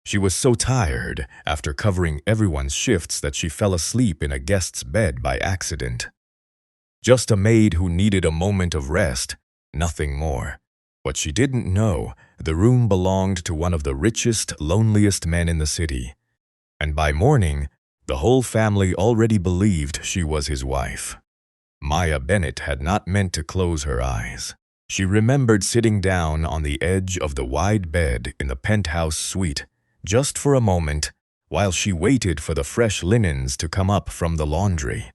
She was so tired after covering everyone's shifts that she fell asleep in a guest's bed by accident. Just a maid who needed a moment of rest, nothing more. What she didn't know, the room belonged to one of the richest, loneliest men in the city. And by morning, the whole family already believed she was his wife. Maya Bennett had not meant to close her eyes. She remembered sitting down on the edge of the wide bed in the penthouse suite, just for a moment, while she waited for the fresh linens to come up from the laundry.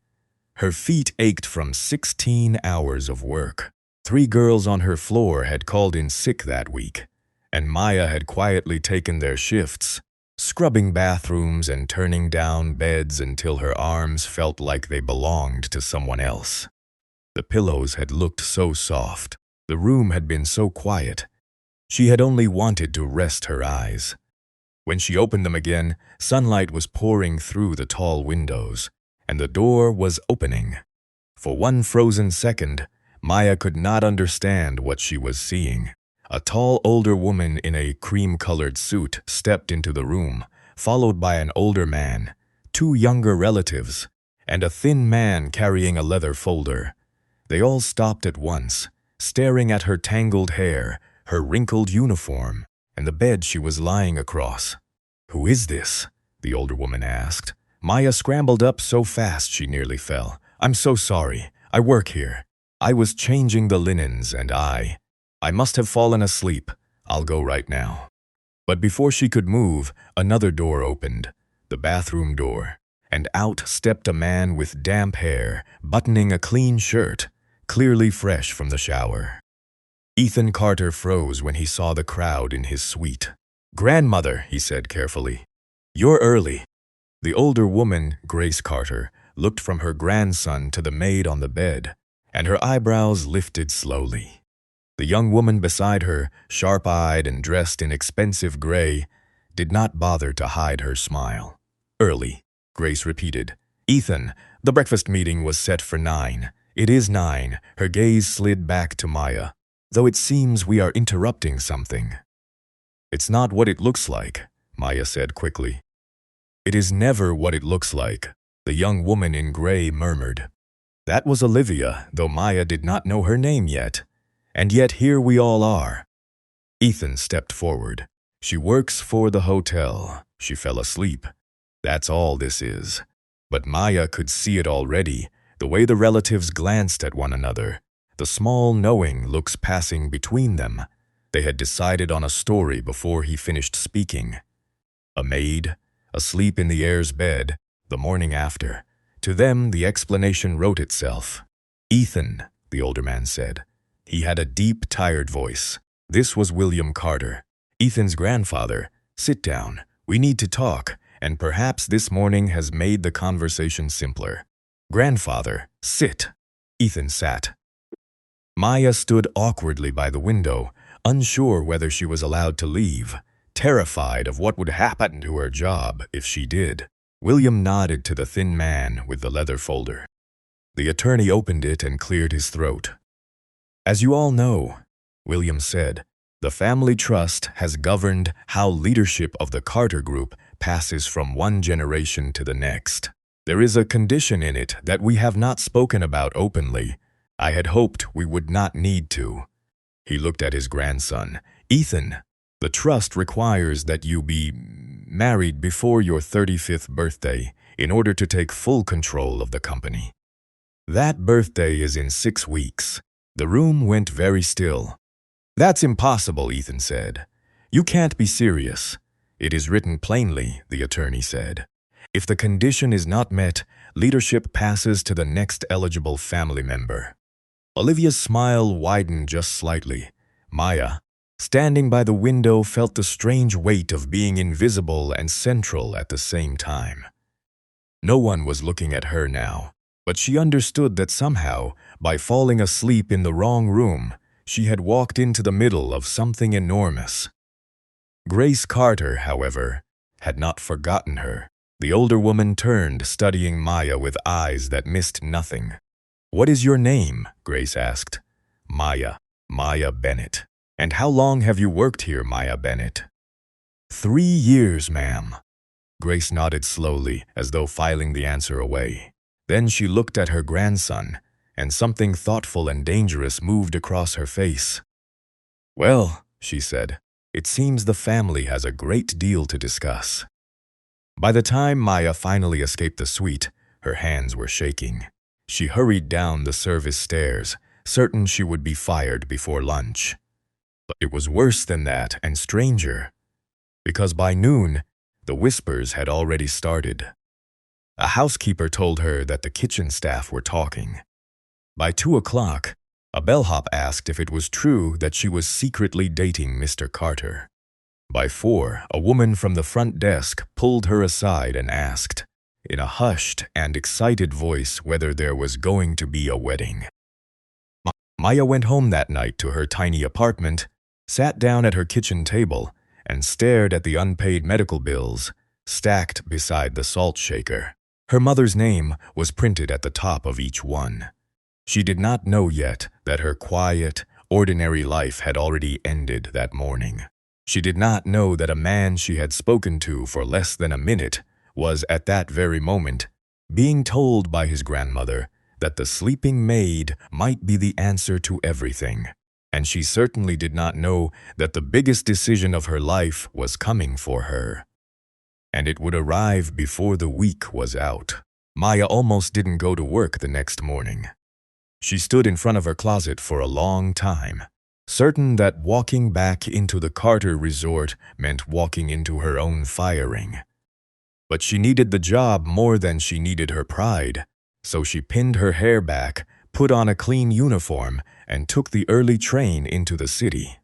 Her feet ached from 16 hours of work. 3 girls on her floor had called in sick that week, and Maya had quietly taken their shifts, scrubbing bathrooms and turning down beds until her arms felt like they belonged to someone else. The pillows had looked so soft. The room had been so quiet. She had only wanted to rest her eyes. When she opened them again, sunlight was pouring through the tall windows, and the door was opening. For one frozen second, Maya could not understand what she was seeing. A tall older woman in a cream-colored suit stepped into the room, followed by an older man, 2 younger relatives, and a thin man carrying a leather folder. They all stopped at once, staring at her tangled hair, her wrinkled uniform, and the bed she was lying across. "Who is this?" the older woman asked. Maya scrambled up so fast she nearly fell. "I'm so sorry. I work here. I was changing the linens and I must have fallen asleep. I'll go right now." But before she could move, another door opened, the bathroom door, and out stepped a man with damp hair, buttoning a clean shirt, clearly fresh from the shower. Ethan Carter froze when he saw the crowd in his suite. "Grandmother," he said carefully, "you're early." The older woman, Grace Carter, looked from her grandson to the maid on the bed, and her eyebrows lifted slowly. The young woman beside her, sharp-eyed and dressed in expensive gray, did not bother to hide her smile. "Early," Grace repeated. "Ethan, the breakfast meeting was set for 9. It is 9. Her gaze slid back to Maya. "Though it seems we are interrupting something." "It's not what it looks like," Maya said quickly. "It is never what it looks like," the young woman in gray murmured. That was Olivia, though Maya did not know her name yet. And yet here we all are. Ethan stepped forward. "She works for the hotel. She fell asleep. That's all this is." But Maya could see it already, the way the relatives glanced at one another, the small knowing looks passing between them. They had decided on a story before he finished speaking. A maid, asleep in the heir's bed, the morning after. To them, the explanation wrote itself. "Ethan," the older man said. He had a deep, tired voice. This was William Carter, Ethan's grandfather. "Sit down. We need to talk, and perhaps this morning has made the conversation simpler." "Grandfather, sit." Ethan sat. Maya stood awkwardly by the window, unsure whether she was allowed to leave, terrified of what would happen to her job if she did. William nodded to the thin man with the leather folder. The attorney opened it and cleared his throat. "As you all know," William said, "the family trust has governed how leadership of the Carter Group passes from one generation to the next. There is a condition in it that we have not spoken about openly. I had hoped we would not need to." He looked at his grandson. "Ethan, the trust requires that you be married before your 35th birthday in order to take full control of the company. That birthday is in 6 weeks." The room went very still. "That's impossible," Ethan said. "You can't be serious." "It is written plainly," the attorney said. "If the condition is not met, leadership passes to the next eligible family member." Olivia's smile widened just slightly. Maya, standing by the window, felt the strange weight of being invisible and central at the same time. No one was looking at her now, but she understood that somehow, by falling asleep in the wrong room, she had walked into the middle of something enormous. Grace Carter, however, had not forgotten her. The older woman turned, studying Maya with eyes that missed nothing. "What is your name?" Grace asked. "Maya. Maya Bennett." "And how long have you worked here, Maya Bennett?" 3 years, ma'am. Grace nodded slowly, as though filing the answer away. Then she looked at her grandson, and something thoughtful and dangerous moved across her face. Well, she said, it seems the family has a great deal to discuss. By the time Maya finally escaped the suite, her hands were shaking. She hurried down the service stairs, certain she would be fired before lunch. But it was worse than that and stranger, because by noon, the whispers had already started. A housekeeper told her that the kitchen staff were talking. By 2 o'clock, a bellhop asked if it was true that she was secretly dating Mr. Carter. By 4, a woman from the front desk pulled her aside and asked, in a hushed and excited voice, whether there was going to be a wedding. Maya went home that night to her tiny apartment, sat down at her kitchen table, and stared at the unpaid medical bills stacked beside the salt shaker. Her mother's name was printed at the top of each one. She did not know yet that her quiet, ordinary life had already ended that morning. She did not know that a man she had spoken to for less than a minute was at that very moment being told by his grandmother that the sleeping maid might be the answer to everything. And she certainly did not know that the biggest decision of her life was coming for her. And it would arrive before the week was out. Maya almost didn't go to work the next morning. She stood in front of her closet for a long time, certain that walking back into the Carter resort meant walking into her own firing. But she needed the job more than she needed her pride, so she pinned her hair back, put on a clean uniform, and took the early train into the city.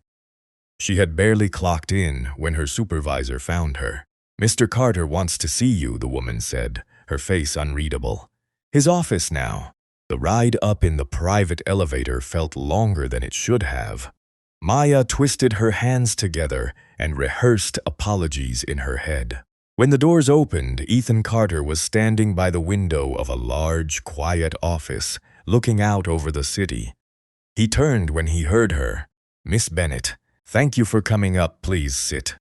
She had barely clocked in when her supervisor found her. "Mr. Carter wants to see you," the woman said, her face unreadable. "His office now." The ride up in the private elevator felt longer than it should have. Maya twisted her hands together and rehearsed apologies in her head. When the doors opened, Ethan Carter was standing by the window of a large, quiet office, looking out over the city. He turned when he heard her. "Miss Bennett, thank you for coming up. Please sit."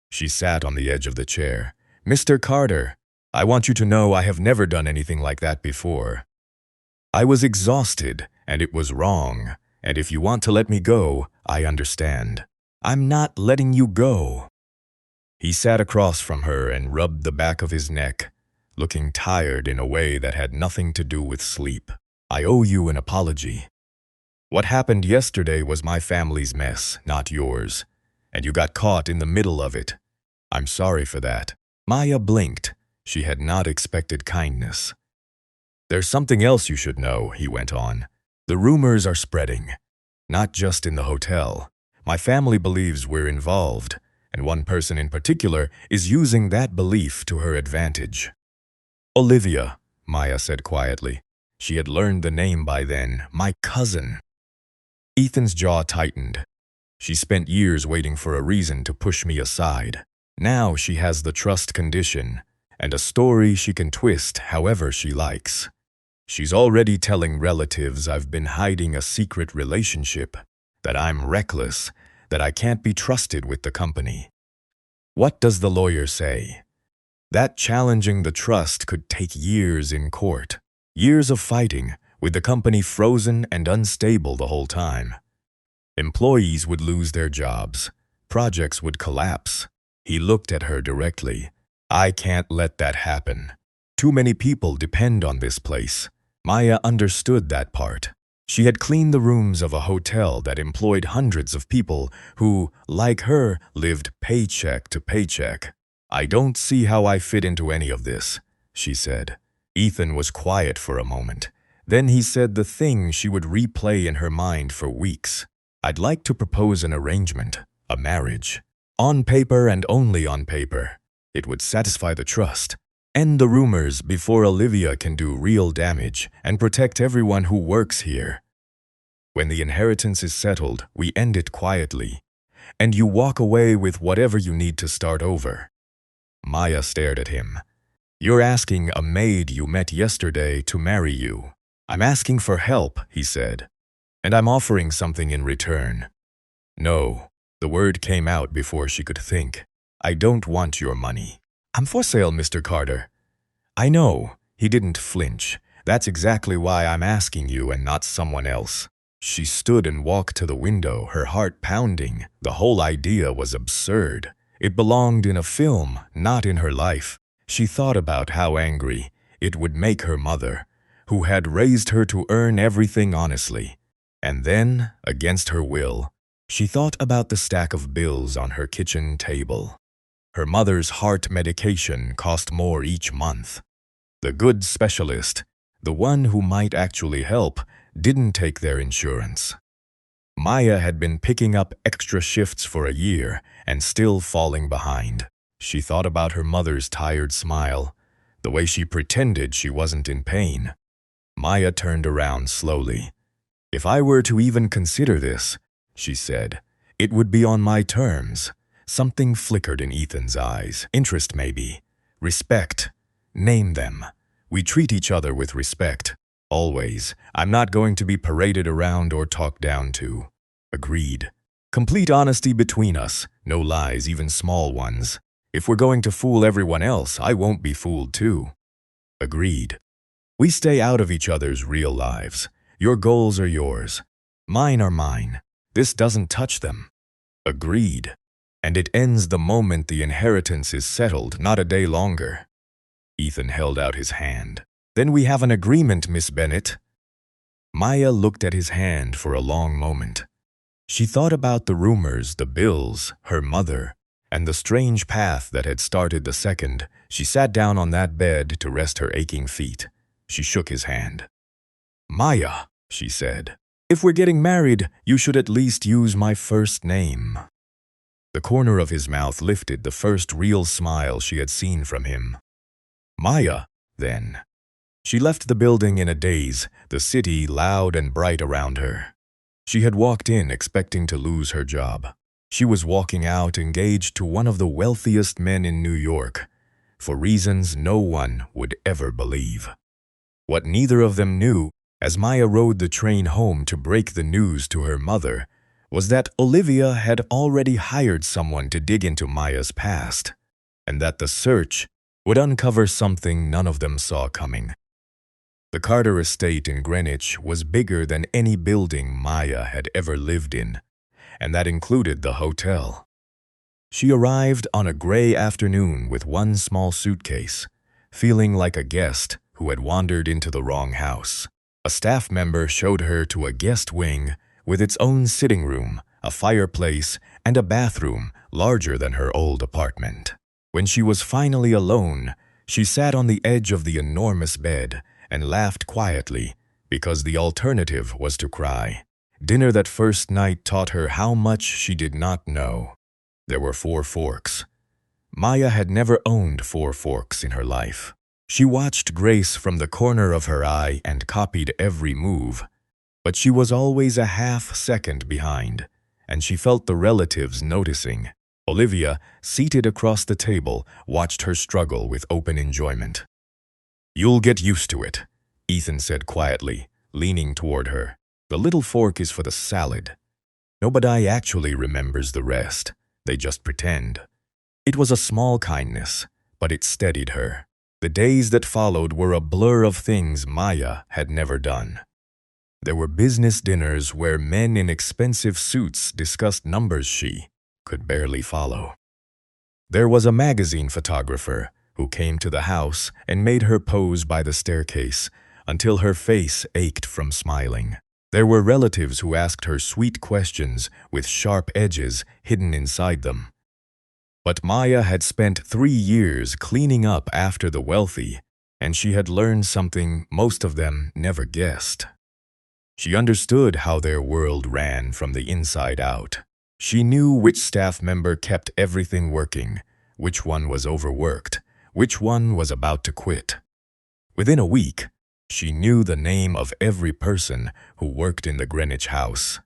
She sat on the edge of the chair. "Mr. Carter, I want you to know I have never done anything like that before. I was exhausted, and it was wrong, and if you want to let me go, I understand. I'm not letting you go." He sat across from her and rubbed the back of his neck, looking tired in a way that had nothing to do with sleep. "I owe you an apology. What happened yesterday was my family's mess, not yours, and you got caught in the middle of it. I'm sorry for that." Maya blinked. She had not expected kindness. "There's something else you should know," he went on. "The rumors are spreading, not just in the hotel. My family believes we're involved, and one person in particular is using that belief to her advantage." "Olivia," Maya said quietly. She had learned the name by then. "My cousin." Ethan's jaw tightened. "She spent years waiting for a reason to push me aside. Now she has the trust condition, and a story she can twist however she likes. She's already telling relatives I've been hiding a secret relationship, that I'm reckless, that I can't be trusted with the company. What does the lawyer say? That challenging the trust could take years in court, years of fighting, with the company frozen and unstable the whole time. Employees would lose their jobs. Projects would collapse." He looked at her directly. "I can't let that happen. Too many people depend on this place." Maya understood that part. She had cleaned the rooms of a hotel that employed hundreds of people who, like her, lived paycheck to paycheck. "I don't see how I fit into any of this," she said. Ethan was quiet for a moment. Then he said the thing she would replay in her mind for weeks. "I'd like to propose an arrangement, a marriage. On paper and only on paper. It would satisfy the trust, end the rumors before Olivia can do real damage, and protect everyone who works here. When the inheritance is settled, we end it quietly, and you walk away with whatever you need to start over." Maya stared at him. "You're asking a maid you met yesterday to marry you." "I'm asking for help," he said, "and I'm offering something in return." "No." The word came out before she could think. I don't want your money. I'm for sale, Mr. Carter. I know. He didn't flinch. That's exactly why I'm asking you and not someone else. She stood and walked to the window, her heart pounding. The whole idea was absurd. It belonged in a film, not in her life. She thought about how angry it would make her mother, who had raised her to earn everything honestly. And then, against her will, she thought about the stack of bills on her kitchen table. Her mother's heart medication cost more each month. The good specialist, the one who might actually help, didn't take their insurance. Maya had been picking up extra shifts for a year and still falling behind. She thought about her mother's tired smile, the way she pretended she wasn't in pain. Maya turned around slowly. If I were to even consider this, she said, it would be on my terms. Something flickered in Ethan's eyes. Interest, maybe. Respect. Name them. We treat each other with respect. Always. I'm not going to be paraded around or talked down to. Agreed. Complete honesty between us. No lies, even small ones. If we're going to fool everyone else, I won't be fooled too. Agreed. We stay out of each other's real lives. Your goals are yours. Mine are mine. This doesn't touch them. Agreed. And it ends the moment the inheritance is settled, not a day longer. Ethan held out his hand. Then we have an agreement, Miss Bennett. Maya looked at his hand for a long moment. She thought about the rumors, the bills, her mother, and the strange path that had started the second she sat down on that bed to rest her aching feet. She shook his hand. Maya, she said, if we're getting married, you should at least use my first name. The corner of his mouth lifted, the first real smile she had seen from him. Maya, then. She left the building in a daze, the city loud and bright around her. She had walked in expecting to lose her job. She was walking out engaged to one of the wealthiest men in New York, for reasons no one would ever believe. What neither of them knew, as Maya rode the train home to break the news to her mother, was that Olivia had already hired someone to dig into Maya's past, and that the search would uncover something none of them saw coming. The Carter estate in Greenwich was bigger than any building Maya had ever lived in, and that included the hotel. She arrived on a gray afternoon with one small suitcase, feeling like a guest who had wandered into the wrong house. A staff member showed her to a guest wing with its own sitting room, a fireplace, and a bathroom larger than her old apartment. When she was finally alone, she sat on the edge of the enormous bed and laughed quietly because the alternative was to cry. Dinner that first night taught her how much she did not know. There were 4 forks. Maya had never owned 4 forks in her life. She watched Grace from the corner of her eye and copied every move, but she was always a half-second behind, and she felt the relatives noticing. Olivia, seated across the table, watched her struggle with open enjoyment. You'll get used to it, Ethan said quietly, leaning toward her. The little fork is for the salad. Nobody actually remembers the rest. They just pretend. It was a small kindness, but it steadied her. The days that followed were a blur of things Maya had never done. There were business dinners where men in expensive suits discussed numbers she could barely follow. There was a magazine photographer who came to the house and made her pose by the staircase until her face ached from smiling. There were relatives who asked her sweet questions with sharp edges hidden inside them. But Maya had spent 3 years cleaning up after the wealthy, and she had learned something most of them never guessed. She understood how their world ran from the inside out. She knew which staff member kept everything working, which one was overworked, which one was about to quit. Within a week, she knew the name of every person who worked in the Greenwich house.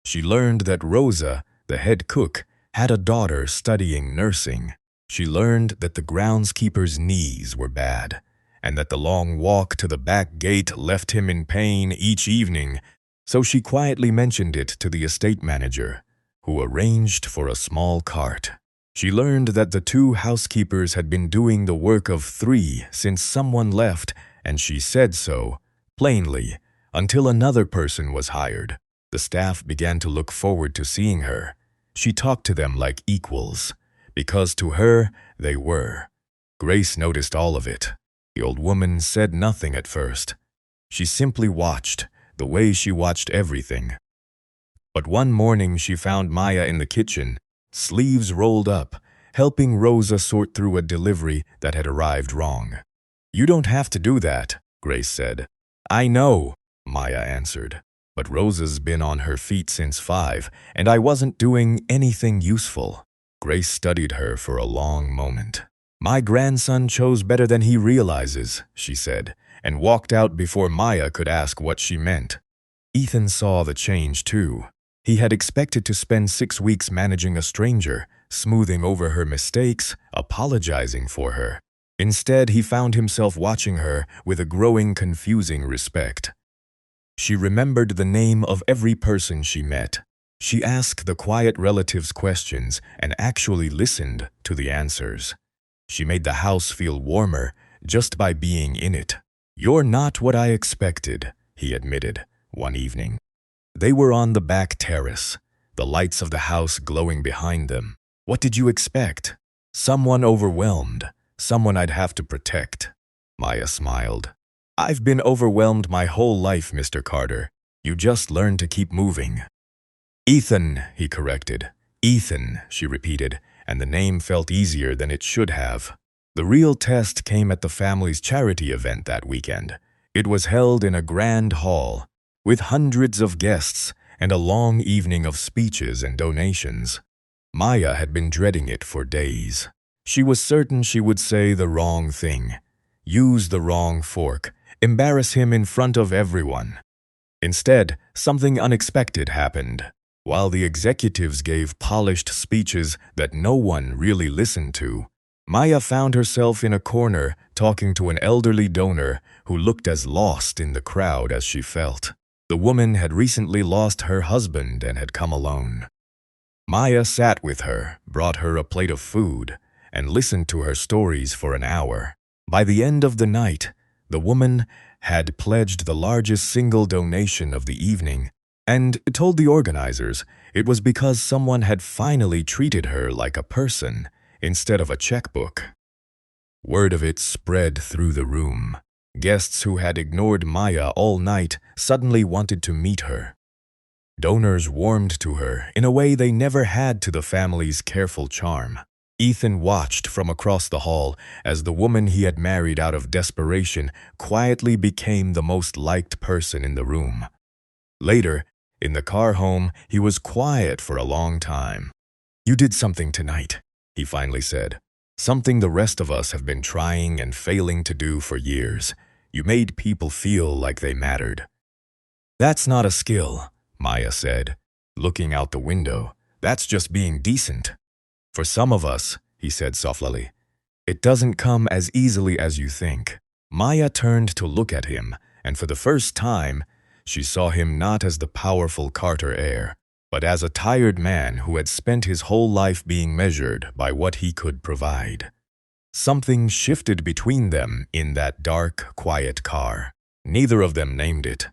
She learned that Rosa, the head cook, had a daughter studying nursing. She learned that the groundskeeper's knees were bad, and that the long walk to the back gate left him in pain each evening, so she quietly mentioned it to the estate manager, who arranged for a small cart. She learned that the two housekeepers had been doing the work of three since someone left, and she said so, plainly, until another person was hired. The staff began to look forward to seeing her. She talked to them like equals, because to her they were. Grace noticed all of it. The old woman said nothing at first. She simply watched, the way she watched everything. But one morning she found Maya in the kitchen, sleeves rolled up, helping Rosa sort through a delivery that had arrived wrong. "You don't have to do that," Grace said. "I know," Maya answered. "But Rosa's been on her feet since 5, and I wasn't doing anything useful." Grace studied her for a long moment. "My grandson chose better than he realizes," she said, and walked out before Maya could ask what she meant. Ethan saw the change too. He had expected to spend 6 weeks managing a stranger, smoothing over her mistakes, apologizing for her. Instead, he found himself watching her with a growing, confusing respect. She remembered the name of every person she met. She asked the quiet relatives questions and actually listened to the answers. She made the house feel warmer just by being in it. "You're not what I expected," he admitted one evening. They were on the back terrace, the lights of the house glowing behind them. "What did you expect? Someone overwhelmed, someone I'd have to protect." Maya smiled. "I've been overwhelmed my whole life, Mr. Carter. You just learn to keep moving." "Ethan," he corrected. "Ethan," she repeated, and the name felt easier than it should have. The real test came at the family's charity event that weekend. It was held in a grand hall, with hundreds of guests and a long evening of speeches and donations. Maya had been dreading it for days. She was certain she would say the wrong thing, use the wrong fork, embarrass him in front of everyone. Instead, something unexpected happened. While the executives gave polished speeches that no one really listened to, Maya found herself in a corner talking to an elderly donor who looked as lost in the crowd as she felt. The woman had recently lost her husband and had come alone. Maya sat with her, brought her a plate of food, and listened to her stories for an hour. By the end of the night, the woman had pledged the largest single donation of the evening and told the organizers it was because someone had finally treated her like a person instead of a checkbook. Word of it spread through the room. Guests who had ignored Maya all night suddenly wanted to meet her. Donors warmed to her in a way they never had to the family's careful charm. Ethan watched from across the hall as the woman he had married out of desperation quietly became the most liked person in the room. Later, in the car home, he was quiet for a long time. "You did something tonight," he finally said. "Something the rest of us have been trying and failing to do for years. You made people feel like they mattered." "That's not a skill," Maya said, looking out the window. "That's just being decent." "For some of us," he said softly, "it doesn't come as easily as you think." Maya turned to look at him, and for the first time, she saw him not as the powerful Carter heir, but as a tired man who had spent his whole life being measured by what he could provide. Something shifted between them in that dark, quiet car. Neither of them named it.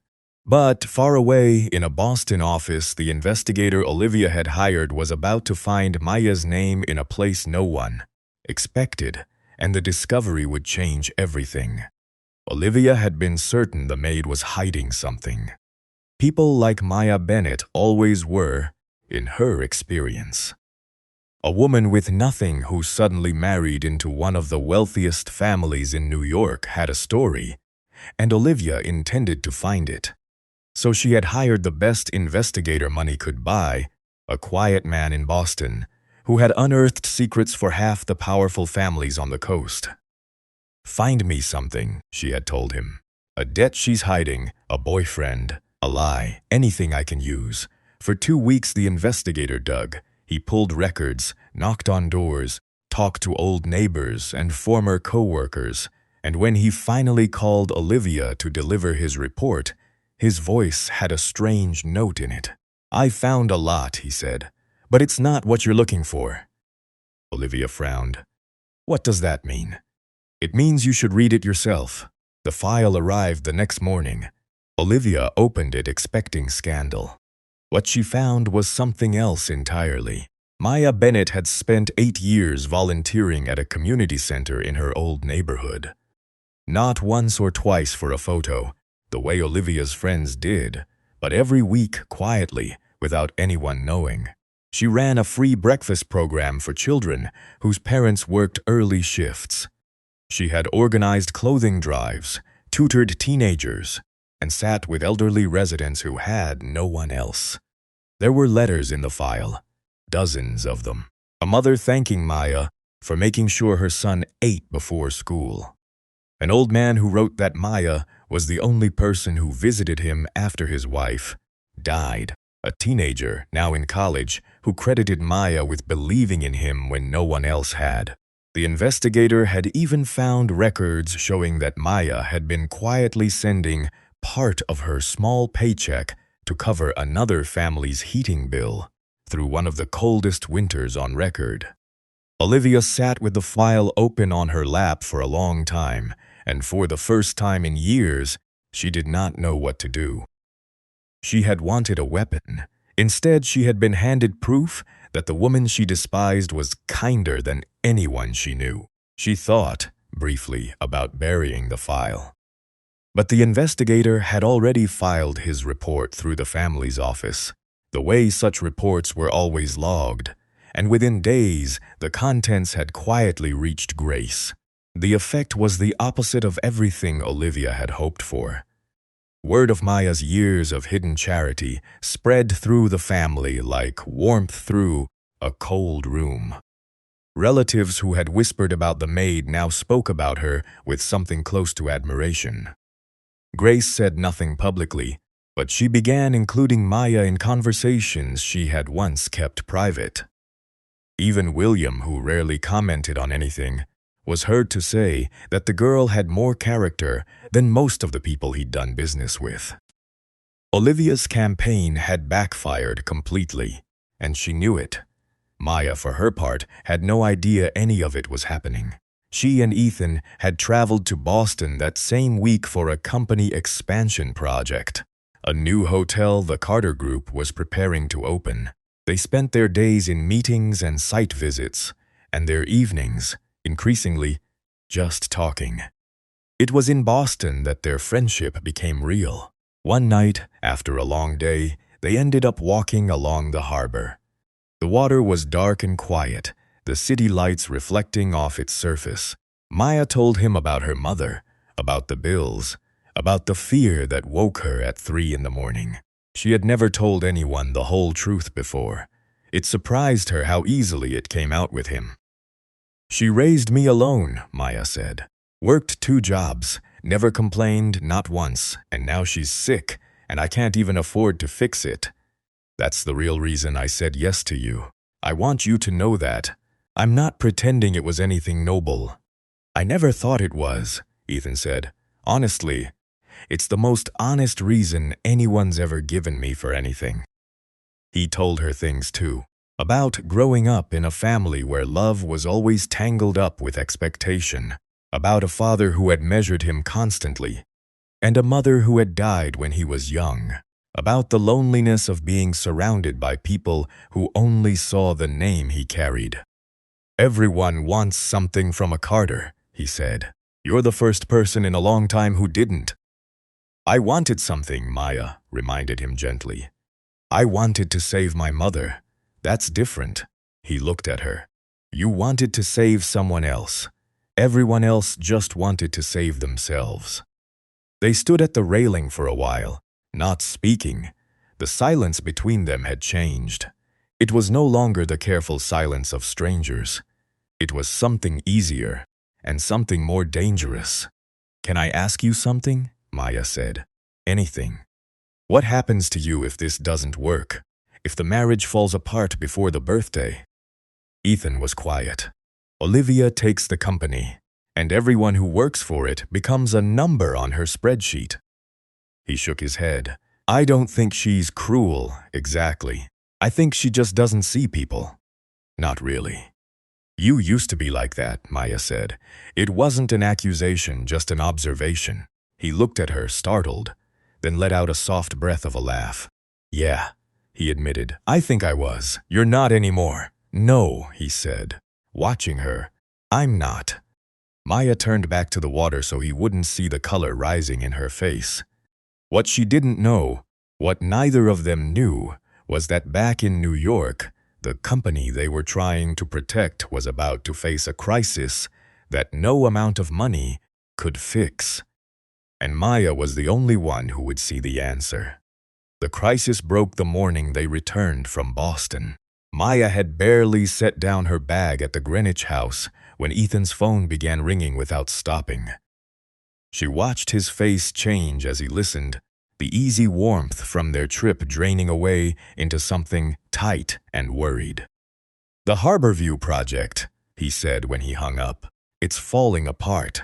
But far away in a Boston office, the investigator Olivia had hired was about to find Maya's name in a place no one expected, and the discovery would change everything. Olivia had been certain the maid was hiding something. People like Maya Bennett always were, in her experience. A woman with nothing who suddenly married into one of the wealthiest families in New York had a story, and Olivia intended to find it. So she had hired the best investigator money could buy, a quiet man in Boston, who had unearthed secrets for half the powerful families on the coast. "Find me something," she had told him. "A debt she's hiding, a boyfriend, a lie, anything I can use." For 2 weeks the investigator dug. He pulled records, knocked on doors, talked to old neighbors and former co-workers, and when he finally called Olivia to deliver his report, his voice had a strange note in it. "I found a lot," he said, "but it's not what you're looking for." Olivia frowned. What does that mean? It means you should read it yourself. The file arrived the next morning. Olivia opened it expecting scandal. What she found was something else entirely. Maya Bennett had spent 8 years volunteering at a community center in her old neighborhood. Not once or twice for a photo, the way Olivia's friends did, but every week quietly, without anyone knowing. She ran a free breakfast program for children whose parents worked early shifts. She had organized clothing drives, tutored teenagers, and sat with elderly residents who had no one else. There were letters in the file, dozens of them. A mother thanking Maya for making sure her son ate before school. An old man who wrote that Maya was the only person who visited him after his wife died. A teenager, now in college, who credited Maya with believing in him when no one else had. The investigator had even found records showing that Maya had been quietly sending part of her small paycheck to cover another family's heating bill through one of the coldest winters on record. Olivia sat with the file open on her lap for a long time, and for the first time in years, she did not know what to do. She had wanted a weapon. Instead, she had been handed proof that the woman she despised was kinder than anyone she knew. She thought, briefly, about burying the file. But the investigator had already filed his report through the family's office, the way such reports were always logged, and within days, the contents had quietly reached Grace. The effect was the opposite of everything Olivia had hoped for. Word of Maya's years of hidden charity spread through the family like warmth through a cold room. Relatives who had whispered about the maid now spoke about her with something close to admiration. Grace said nothing publicly, but she began including Maya in conversations she had once kept private. Even William, who rarely commented on anything, was heard to say that the girl had more character than most of the people he'd done business with. Olivia's campaign had backfired completely, and she knew it. Maya, for her part, had no idea any of it was happening. She and Ethan had traveled to Boston that same week for a company expansion project, a new hotel the Carter Group was preparing to open. They spent their days in meetings and site visits, and their evenings, increasingly, just talking. It was in Boston that their friendship became real. One night, after a long day, they ended up walking along the harbor. The water was dark and quiet, the city lights reflecting off its surface. Maya told him about her mother, about the bills, about the fear that woke her at 3 in the morning. She had never told anyone the whole truth before. It surprised her how easily it came out with him. She raised me alone, Maya said. Worked 2 jobs, never complained, not once, and now she's sick, and I can't even afford to fix it. That's the real reason I said yes to you. I want you to know that. I'm not pretending it was anything noble. I never thought it was, Ethan said. Honestly, it's the most honest reason anyone's ever given me for anything. He told her things too, about growing up in a family where love was always tangled up with expectation, about a father who had measured him constantly, and a mother who had died when he was young, about the loneliness of being surrounded by people who only saw the name he carried. Everyone wants something from a Carter, he said. You're the first person in a long time who didn't. I wanted something, Maya reminded him gently. I wanted to save my mother. That's different. He looked at her. You wanted to save someone else. Everyone else just wanted to save themselves. They stood at the railing for a while, not speaking. The silence between them had changed. It was no longer the careful silence of strangers. It was something easier and something more dangerous. Can I ask you something? Maya said. Anything. What happens to you if this doesn't work? If the marriage falls apart before the birthday? Ethan was quiet. Olivia takes the company, and everyone who works for it becomes a number on her spreadsheet. He shook his head. I don't think she's cruel, exactly. I think she just doesn't see people. Not really. You used to be like that, Maya said. It wasn't an accusation, just an observation. He looked at her, startled, then let out a soft breath of a laugh. Yeah, he admitted. I think I was. You're not anymore. No, he said, watching her. I'm not. Maya turned back to the water so he wouldn't see the color rising in her face. What she didn't know, what neither of them knew, was that back in New York, the company they were trying to protect was about to face a crisis that no amount of money could fix. And Maya was the only one who would see the answer. The crisis broke the morning they returned from Boston. Maya had barely set down her bag at the Greenwich house when Ethan's phone began ringing without stopping. She watched his face change as he listened, the easy warmth from their trip draining away into something tight and worried. "The Harborview project," he said when he hung up. "It's falling apart."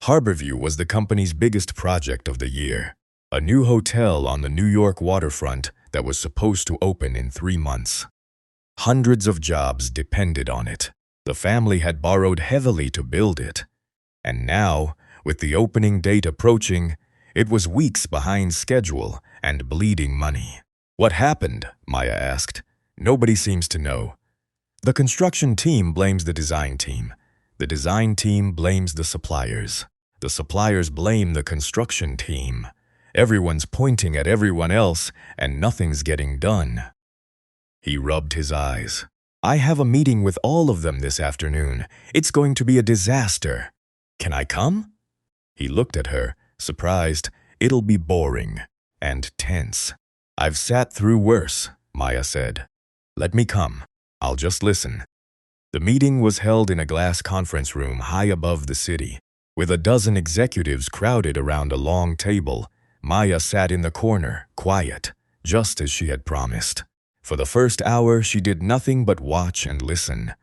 Harborview was the company's biggest project of the year, a new hotel on the New York waterfront that was supposed to open in 3 months. Hundreds of jobs depended on it. The family had borrowed heavily to build it. And now, with the opening date approaching, it was weeks behind schedule and bleeding money. "What happened?" Maya asked. "Nobody seems to know. The construction team blames the design team. The design team blames the suppliers. The suppliers blame the construction team. Everyone's pointing at everyone else, and nothing's getting done." He rubbed his eyes. "I have a meeting with all of them this afternoon. It's going to be a disaster. Can I come?" He looked at her, surprised. "It'll be boring and tense." "I've sat through worse," Maya said. "Let me come. I'll just listen." The meeting was held in a glass conference room high above the city. With a dozen executives crowded around a long table, Maya sat in the corner, quiet, just as she had promised. For the first hour, she did nothing but watch and listen.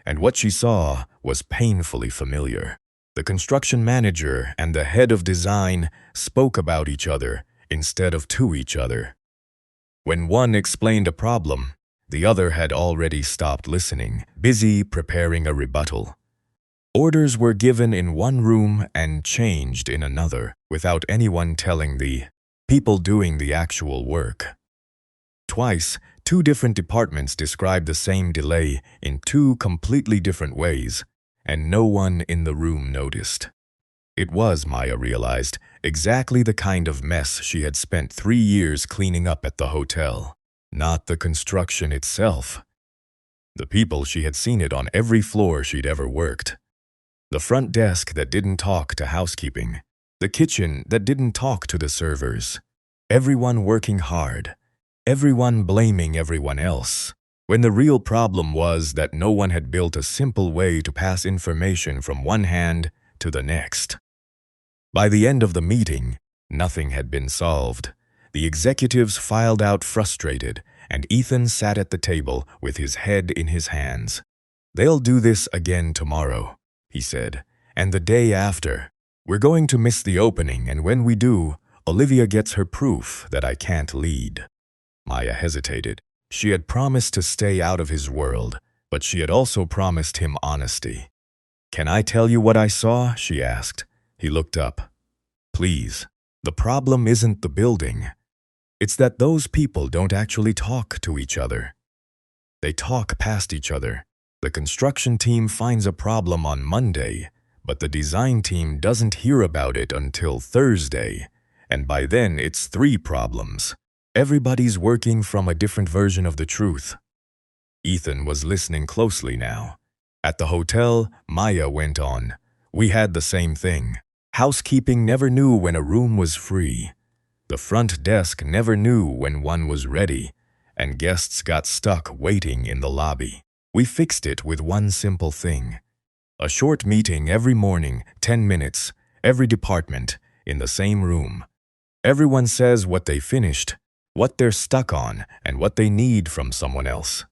And what she saw was painfully familiar. The construction manager and the head of design spoke about each other instead of to each other. When one explained a problem, the other had already stopped listening, busy preparing a rebuttal. Orders were given in one room and changed in another, without anyone telling the people doing the actual work. Twice, 2 different departments described the same delay in 2 completely different ways, and no one in the room noticed. It was, Maya realized, exactly the kind of mess she had spent 3 years cleaning up at the hotel. Not the construction itself. The people, she had seen it on every floor she'd ever worked. The front desk that didn't talk to housekeeping. The kitchen that didn't talk to the servers. Everyone working hard. Everyone blaming everyone else. When the real problem was that no one had built a simple way to pass information from one hand to the next. By the end of the meeting, nothing had been solved. The executives filed out frustrated, and Ethan sat at the table with his head in his hands. "They'll do this again tomorrow," he said, "and the day after. We're going to miss the opening, and when we do, Olivia gets her proof that I can't lead." Maya hesitated. She had promised to stay out of his world, but she had also promised him honesty. "Can I tell you what I saw?" she asked. He looked up. "Please. The problem isn't the building. It's that those people don't actually talk to each other. They talk past each other. The construction team finds a problem on Monday, but the design team doesn't hear about it until Thursday, and by then it's 3 problems. Everybody's working from a different version of the truth." Ethan was listening closely now. "At the hotel," Maya went on, "we had the same thing. Housekeeping never knew when a room was free. The front desk never knew when one was ready, and guests got stuck waiting in the lobby. We fixed it with one simple thing. A short meeting every morning, 10 minutes, every department, in the same room. Everyone says what they finished, what they're stuck on, and what they need from someone else.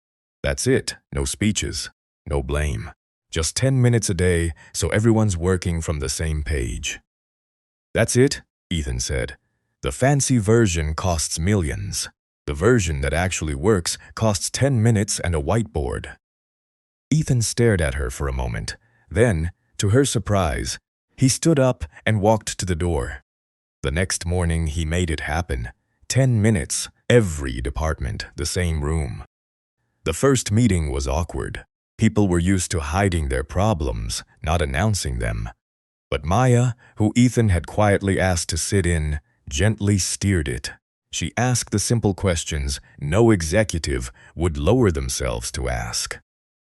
That's it. No speeches, no blame. Just 10 minutes a day, so everyone's working from the same page." "That's it," Ethan said. "The fancy version costs millions. The version that actually works costs 10 minutes and a whiteboard." Ethan stared at her for a moment. Then, to her surprise, he stood up and walked to the door. The next morning, he made it happen. 10 minutes, every department, the same room. The first meeting was awkward. People were used to hiding their problems, not announcing them. But Maya, who Ethan had quietly asked to sit in, gently steered it. She asked the simple questions no executive would lower themselves to ask.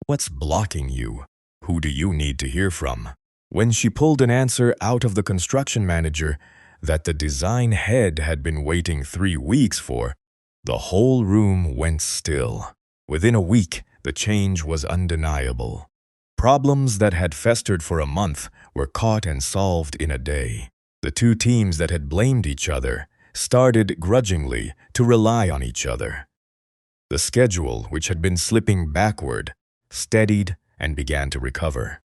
What's blocking you? Who do you need to hear from? When she pulled an answer out of the construction manager that the design head had been waiting 3 weeks for, the whole room went still. Within a week, the change was undeniable. Problems that had festered for a month were caught and solved in a day. The two teams that had blamed each other started grudgingly to rely on each other. The schedule, which had been slipping backward, steadied and began to recover.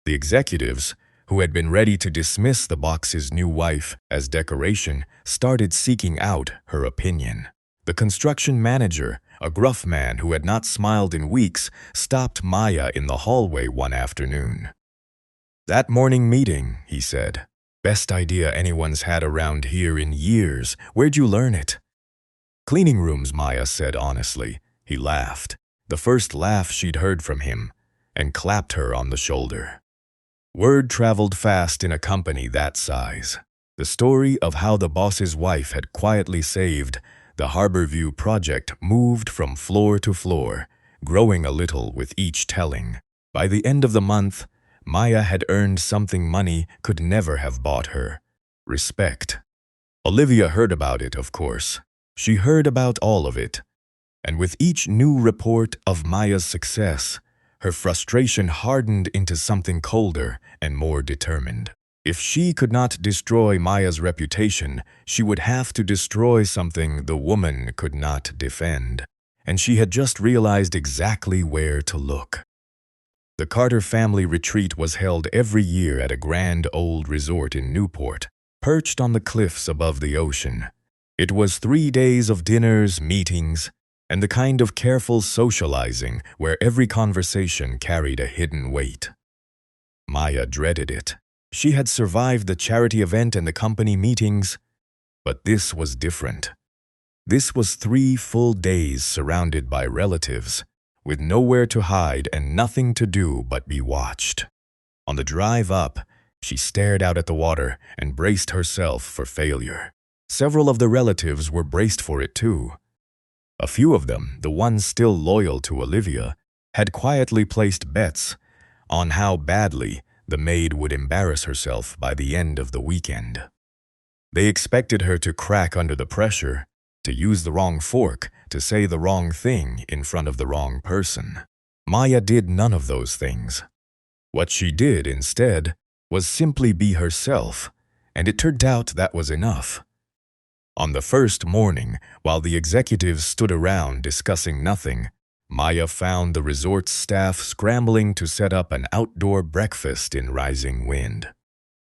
The executives, who had been ready to dismiss the box's new wife as decoration, started seeking out her opinion. The construction manager, a gruff man who had not smiled in weeks, stopped Maya in the hallway one afternoon. "That morning meeting," he said. "Best idea anyone's had around here in years. Where'd you learn it?" "Cleaning rooms," Maya said honestly. He laughed, the first laugh she'd heard from him, and clapped her on the shoulder. Word traveled fast in a company that size. The story of how the boss's wife had quietly saved the Harborview project moved from floor to floor, growing a little with each telling. By the end of the month, Maya had earned something money could never have bought her: respect. Olivia heard about it, of course. She heard about all of it. And with each new report of Maya's success, her frustration hardened into something colder and more determined. If she could not destroy Maya's reputation, she would have to destroy something the woman could not defend. And she had just realized exactly where to look. The Carter family retreat was held every year at a grand old resort in Newport, perched on the cliffs above the ocean. It was 3 days of dinners, meetings, and the kind of careful socializing where every conversation carried a hidden weight. Maya dreaded it. She had survived the charity event and the company meetings, but this was different. This was 3 full days surrounded by relatives, with nowhere to hide and nothing to do but be watched. On the drive up, she stared out at the water and braced herself for failure. Several of the relatives were braced for it too. A few of them, the ones still loyal to Olivia, had quietly placed bets on how badly the maid would embarrass herself by the end of the weekend. They expected her to crack under the pressure, to use the wrong fork, to say the wrong thing in front of the wrong person. Maya did none of those things. What she did instead was simply be herself, and it turned out that was enough. On the first morning, while the executives stood around discussing nothing, Maya found the resort staff scrambling to set up an outdoor breakfast in rising wind.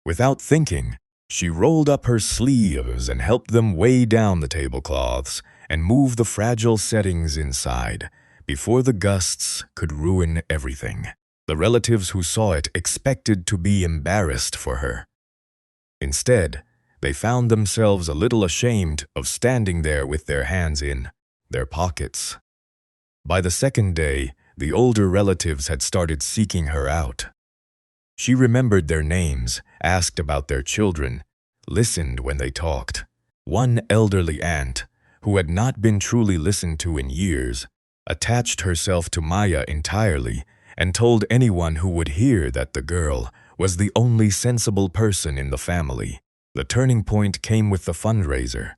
Without thinking, she rolled up her sleeves and helped them weigh down the tablecloths and move the fragile settings inside before the gusts could ruin everything. The relatives who saw it expected to be embarrassed for her. Instead, they found themselves a little ashamed of standing there with their hands in their pockets. By the second day, the older relatives had started seeking her out. She remembered their names, asked about their children, listened when they talked. One elderly aunt, who had not been truly listened to in years, attached herself to Maya entirely and told anyone who would hear that the girl was the only sensible person in the family. The turning point came with the fundraiser.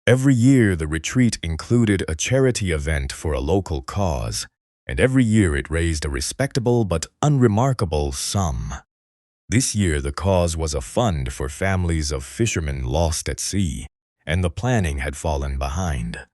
Every year, the retreat included a charity event for a local cause, and every year it raised a respectable but unremarkable sum. This year, the cause was a fund for families of fishermen lost at sea, and the planning had fallen behind.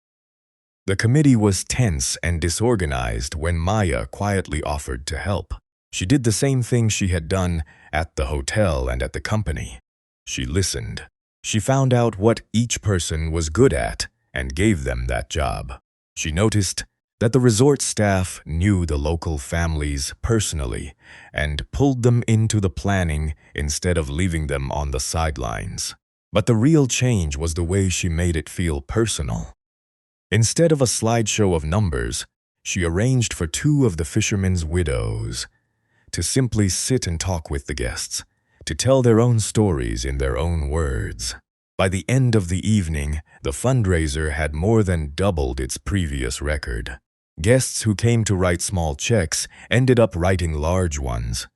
The committee was tense and disorganized when Maya quietly offered to help. She did the same thing she had done at the hotel and at the company. She listened. She found out what each person was good at and gave them that job. She noticed that the resort staff knew the local families personally and pulled them into the planning instead of leaving them on the sidelines. But the real change was the way she made it feel personal. Instead of a slideshow of numbers, she arranged for 2 of the fishermen's widows to simply sit and talk with the guests, to tell their own stories in their own words. By the end of the evening, the fundraiser had more than doubled its previous record. Guests who came to write small checks ended up writing large ones.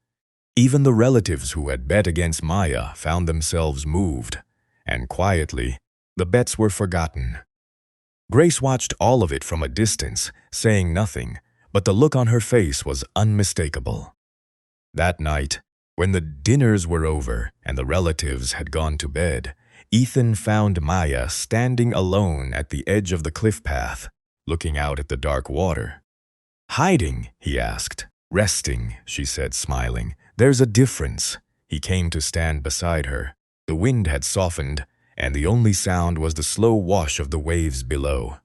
Even the relatives who had bet against Maya found themselves moved, and quietly, the bets were forgotten. Grace watched all of it from a distance, saying nothing, but the look on her face was unmistakable. That night, when the dinners were over and the relatives had gone to bed, Ethan found Maya standing alone at the edge of the cliff path, looking out at the dark water. "Hiding?" he asked. "Resting," she said, smiling. "There's a difference." He came to stand beside her. The wind had softened, and the only sound was the slow wash of the waves below.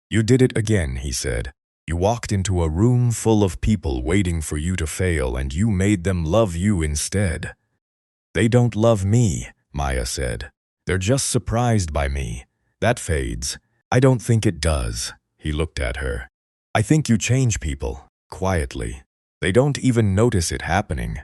"You did it again," he said. "You walked into a room full of people waiting for you to fail, and you made them love you instead." "They don't love me," Maya said. "They're just surprised by me. That fades. I don't think it does." He looked at her. "I think you change people, quietly. They don't even notice it happening."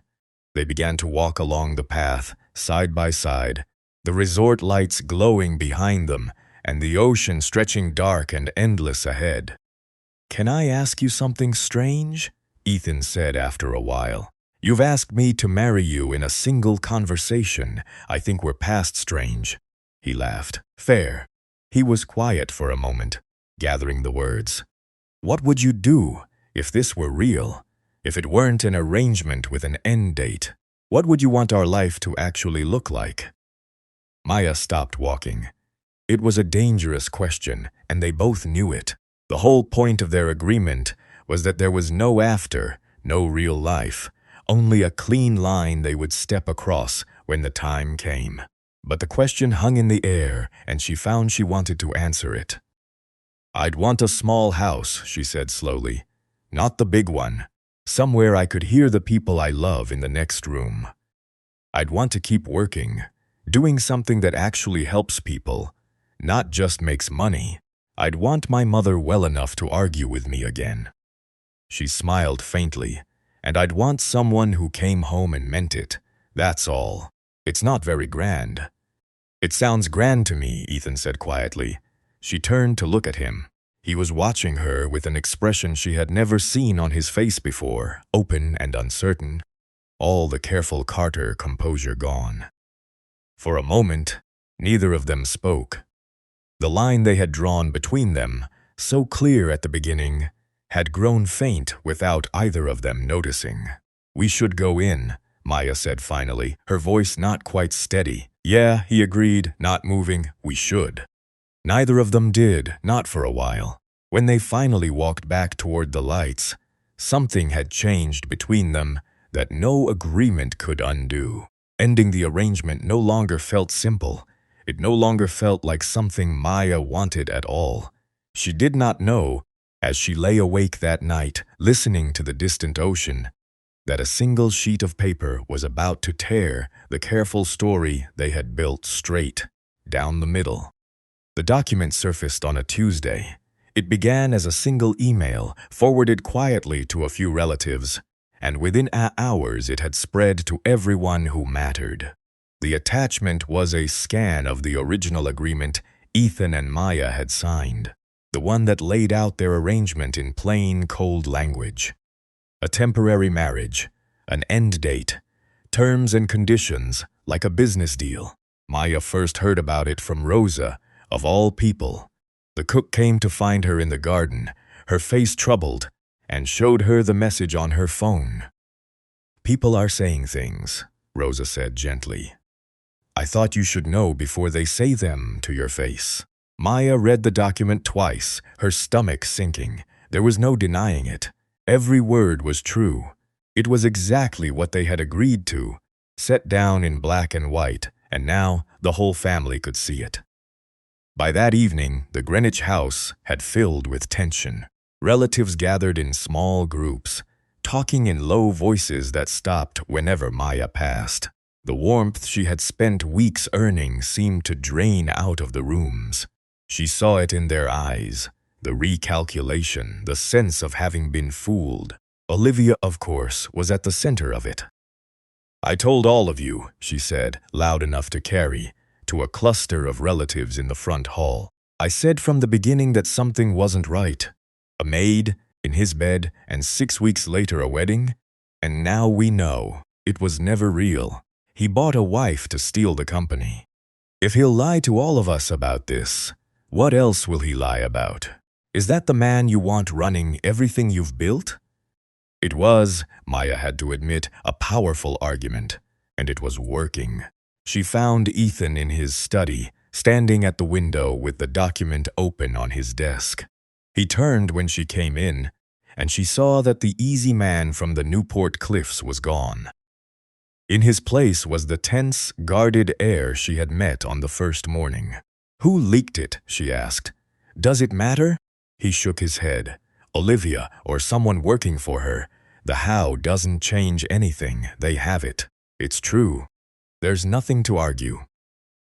They began to walk along the path, side by side, the resort lights glowing behind them, and the ocean stretching dark and endless ahead. "Can I ask you something strange?" Ethan said after a while. "You've asked me to marry you in a single conversation. I think we're past strange." He laughed. "Fair." He was quiet for a moment, gathering the words. "What would you do if this were real? If it weren't an arrangement with an end date? What would you want our life to actually look like?" Maya stopped walking. It was a dangerous question, and they both knew it. The whole point of their agreement was that there was no after, no real life, only a clean line they would step across when the time came. But the question hung in the air, and she found she wanted to answer it. "I'd want a small house," she said slowly. "Not the big one. Somewhere I could hear the people I love in the next room. I'd want to keep working, doing something that actually helps people, not just makes money. I'd want my mother well enough to argue with me again." She smiled faintly. "And I'd want someone who came home and meant it. That's all. It's not very grand." "It sounds grand to me," Ethan said quietly. She turned to look at him. He was watching her with an expression she had never seen on his face before, open and uncertain, all the careful Carter composure gone. For a moment, neither of them spoke. The line they had drawn between them, so clear at the beginning, had grown faint without either of them noticing. "We should go in," Maya said finally, her voice not quite steady. "Yeah," he agreed, not moving. "We should." Neither of them did, not for a while. When they finally walked back toward the lights, something had changed between them that no agreement could undo. Ending the arrangement no longer felt simple. It no longer felt like something Maya wanted at all. She did not know, as she lay awake that night, listening to the distant ocean, that a single sheet of paper was about to tear the careful story they had built straight down the middle. The document surfaced on a Tuesday. It began as a single email, forwarded quietly to a few relatives, and within hours it had spread to everyone who mattered. The attachment was a scan of the original agreement Ethan and Maya had signed, the one that laid out their arrangement in plain, cold language. A temporary marriage, an end date, terms and conditions, like a business deal. Maya first heard about it from Rosa, of all people. The cook came to find her in the garden, her face troubled, and showed her the message on her phone. "People are saying things," Rosa said gently. "I thought you should know before they say them to your face." Maya read the document twice, her stomach sinking. There was no denying it. Every word was true. It was exactly what they had agreed to, set down in black and white, and now the whole family could see it. By that evening, the Greenwich house had filled with tension. Relatives gathered in small groups, talking in low voices that stopped whenever Maya passed. The warmth she had spent weeks earning seemed to drain out of the rooms. She saw it in their eyes, the recalculation, the sense of having been fooled. Olivia, of course, was at the center of it. "I told all of you," she said, loud enough to carry, to a cluster of relatives in the front hall. "I said from the beginning that something wasn't right. A maid, in his bed, and 6 weeks later a wedding? And now we know. It was never real. He bought a wife to steal the company. If he'll lie to all of us about this, what else will he lie about? Is that the man you want running everything you've built?" It was, Maya had to admit, a powerful argument, and it was working. She found Ethan in his study, standing at the window with the document open on his desk. He turned when she came in, and she saw that the easy man from the Newport Cliffs was gone. In his place was the tense, guarded air she had met on the first morning. "Who leaked it?" she asked. "Does it matter?" He shook his head. "Olivia, or someone working for her. The how doesn't change anything. They have it. It's true. There's nothing to argue."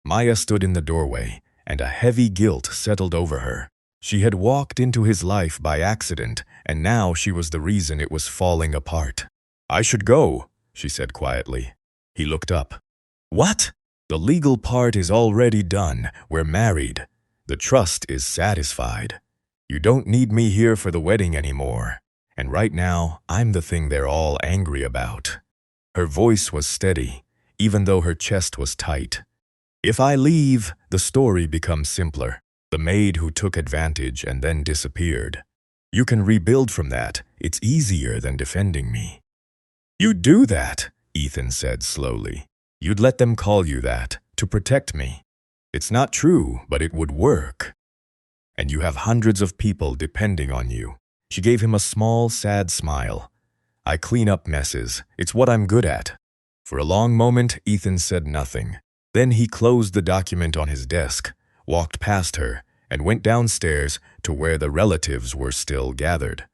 Maya stood in the doorway, and a heavy guilt settled over her. She had walked into his life by accident, and now she was the reason it was falling apart. "I should go," she said quietly. He looked up. "What?" "The legal part is already done. We're married. The trust is satisfied. You don't need me here for the wedding anymore. And right now, I'm the thing they're all angry about." Her voice was steady, even though her chest was tight. "If I leave, the story becomes simpler. The maid who took advantage and then disappeared. You can rebuild from that. It's easier than defending me." "You'd do that," Ethan said slowly. "You'd let them call you that, to protect me. It's not true, but it would work. And you have hundreds of people depending on you." She gave him a small, sad smile. "I clean up messes. It's what I'm good at." For a long moment, Ethan said nothing. Then he closed the document on his desk, walked past her, and went downstairs to where the relatives were still gathered.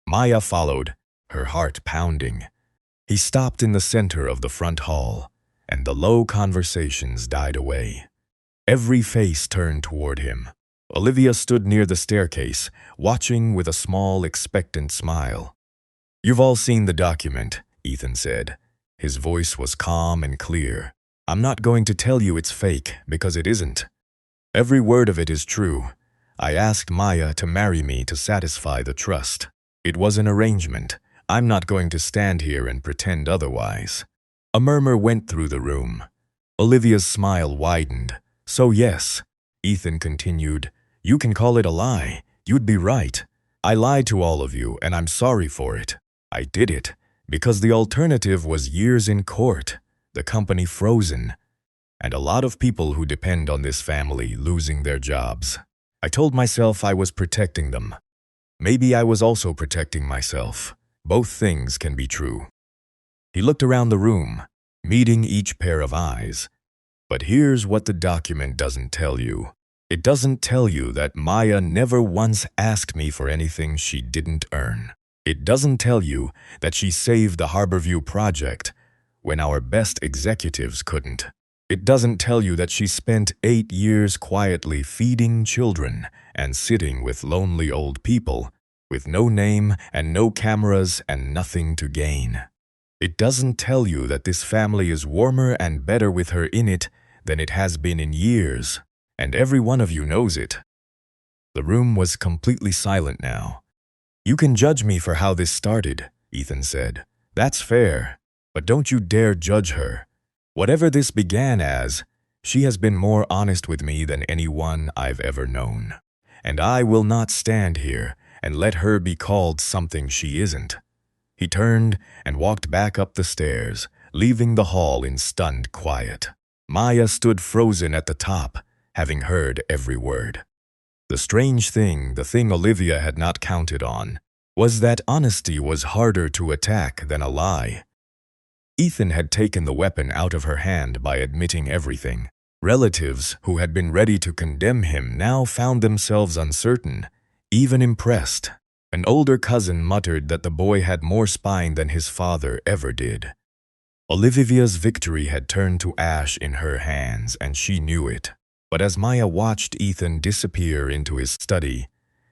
Maya followed, her heart pounding. He stopped in the center of the front hall, and the low conversations died away. Every face turned toward him. Olivia stood near the staircase, watching with a small, expectant smile. "You've all seen the document," Ethan said. His voice was calm and clear. "I'm not going to tell you it's fake, because it isn't. Every word of it is true. I asked Maya to marry me to satisfy the trust. It was an arrangement. I'm not going to stand here and pretend otherwise." A murmur went through the room. Olivia's smile widened. "So yes," Ethan continued, "you can call it a lie. You'd be right. I lied to all of you, and I'm sorry for it. I did it because the alternative was years in court, the company frozen, and a lot of people who depend on this family losing their jobs. I told myself I was protecting them. Maybe I was also protecting myself. Both things can be true." He looked around the room, meeting each pair of eyes. But here's what the document doesn't tell you. It doesn't tell you that Maya never once asked me for anything she didn't earn. It doesn't tell you that she saved the Harborview project when our best executives couldn't. It doesn't tell you that she spent 8 years quietly feeding children and sitting with lonely old people with no name and no cameras and nothing to gain. It doesn't tell you that this family is warmer and better with her in it than it has been in years, and every one of you knows it. The room was completely silent now. "You can judge me for how this started," Ethan said. "That's fair, but don't you dare judge her. Whatever this began as, she has been more honest with me than anyone I've ever known. And I will not stand here and let her be called something she isn't." He turned and walked back up the stairs, leaving the hall in stunned quiet. Maya stood frozen at the top, having heard every word. The strange thing, the thing Olivia had not counted on, was that honesty was harder to attack than a lie. Ethan had taken the weapon out of her hand by admitting everything. Relatives who had been ready to condemn him now found themselves uncertain, even impressed. An older cousin muttered that the boy had more spine than his father ever did. Olivia's victory had turned to ash in her hands, and she knew it. But as Maya watched Ethan disappear into his study,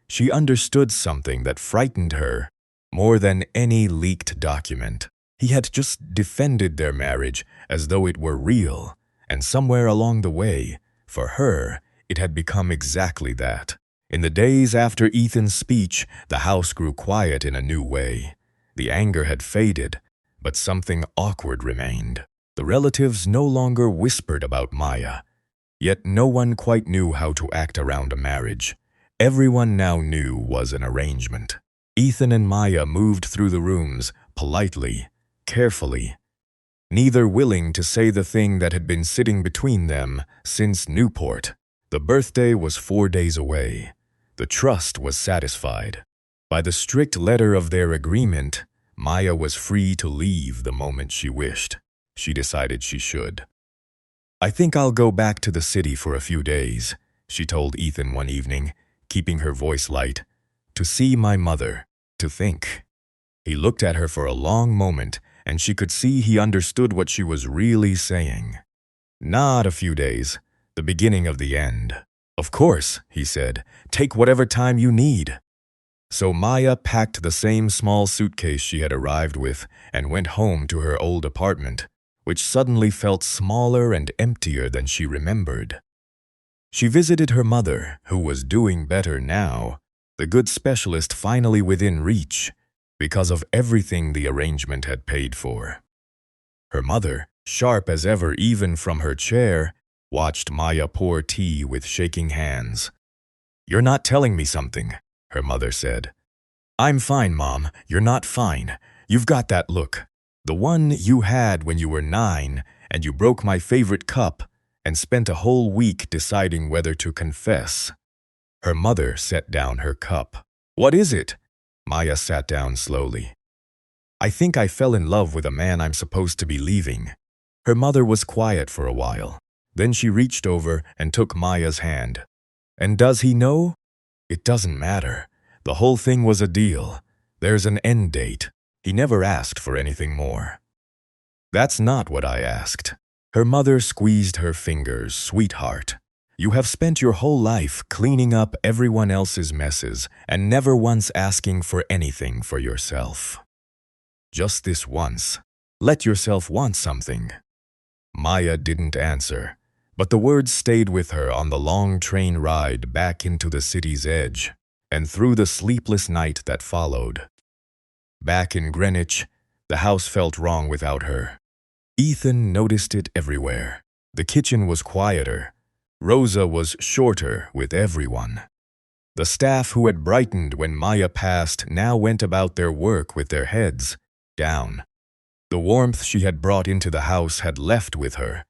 she understood something that frightened her more than any leaked document. He had just defended their marriage as though it were real, and somewhere along the way, for her, it had become exactly that. In the days after Ethan's speech, the house grew quiet in a new way. The anger had faded, but something awkward remained. The relatives no longer whispered about Maya, yet no one quite knew how to act around a marriage. Everyone now knew was an arrangement. Ethan and Maya moved through the rooms, politely, carefully, neither willing to say the thing that had been sitting between them since Newport. The birthday was 4 days away. The trust was satisfied. By the strict letter of their agreement, Maya was free to leave the moment she wished. She decided she should. "I think I'll go back to the city for a few days," she told Ethan one evening, keeping her voice light. "To see my mother, to think." He looked at her for a long moment, and she could see he understood what she was really saying. "Not a few days, the beginning of the end." "Of course," he said, "take whatever time you need." So Maya packed the same small suitcase she had arrived with and went home to her old apartment, which suddenly felt smaller and emptier than she remembered. She visited her mother, who was doing better now, the good specialist finally within reach, because of everything the arrangement had paid for. Her mother, sharp as ever even from her chair, watched Maya pour tea with shaking hands. "You're not telling me something," her mother said. "I'm fine, Mom. You're not fine. You've got that look. The one you had when you were 9, and you broke my favorite cup and spent a whole week deciding whether to confess." Her mother set down her cup. "What is it?" Maya sat down slowly. "I think I fell in love with a man I'm supposed to be leaving." Her mother was quiet for a while. Then she reached over and took Maya's hand. "And does he know?" "It doesn't matter. The whole thing was a deal. There's an end date. He never asked for anything more." "That's not what I asked." Her mother squeezed her fingers. "Sweetheart, you have spent your whole life cleaning up everyone else's messes and never once asking for anything for yourself. Just this once. Let yourself want something." Maya didn't answer, but the words stayed with her on the long train ride back into the city's edge and through the sleepless night that followed. Back in Greenwich, the house felt wrong without her. Ethan noticed it everywhere. The kitchen was quieter. Rosa was shorter with everyone. The staff who had brightened when Maya passed now went about their work with their heads down. The warmth she had brought into the house had left with her,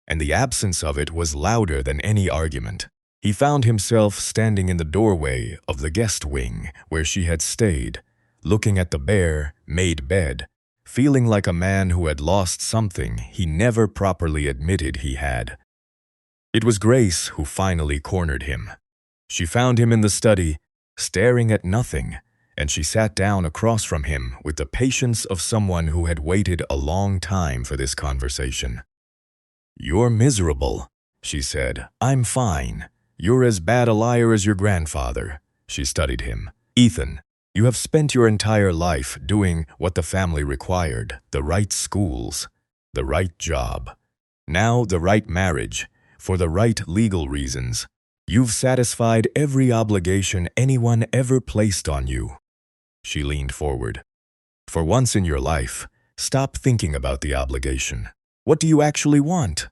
and the absence of it was louder than any argument. He found himself standing in the doorway of the guest wing where she had stayed, looking at the bare, Maid bed, feeling like a man who had lost something he never properly admitted he had. It was Grace who finally cornered him. She found him in the study, staring at nothing, and she sat down across from him with the patience of someone who had waited a long time for this conversation. "You're miserable," she said. "I'm fine. You're as bad a liar as your grandfather." She studied him. "Ethan, you have spent your entire life doing what the family required, the right schools, the right job, now the right marriage, for the right legal reasons. You've satisfied every obligation anyone ever placed on you." She leaned forward. "For once in your life, stop thinking about the obligation. What do you actually want?"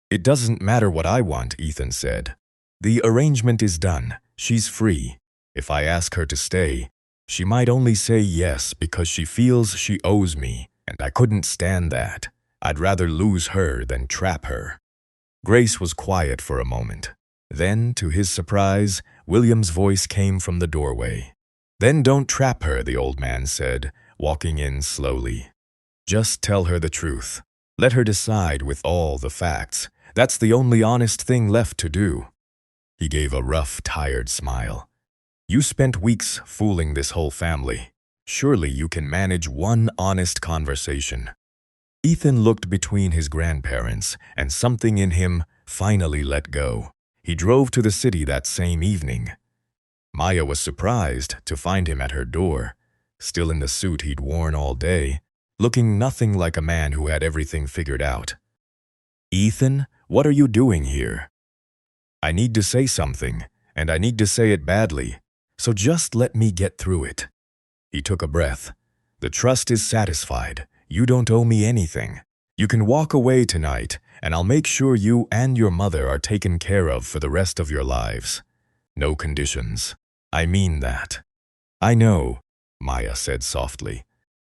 "It doesn't matter what I want," Ethan said. "The arrangement is done. She's free. If I ask her to stay, she might only say yes because she feels she owes me, and I couldn't stand that. I'd rather lose her than trap her." Grace was quiet for a moment. Then, to his surprise, William's voice came from the doorway. "Then don't trap her," the old man said, walking in slowly. "Just tell her the truth. Let her decide with all the facts. That's the only honest thing left to do." He gave a rough, tired smile. You spent weeks fooling this whole family. Surely you can manage one honest conversation." Ethan looked between his grandparents, and something in him finally let go. He drove to the city that same evening. Maya was surprised to find him at her door, still in the suit he'd worn all day, looking nothing like a man who had everything figured out. "Ethan, what are you doing here?" "I need to say something, and I need to say it badly, so just let me get through it." He took a breath. "The trust is satisfied. You don't owe me anything. You can walk away tonight, and I'll make sure you and your mother are taken care of for the rest of your lives. No conditions. I mean that." "I know," Maya said softly.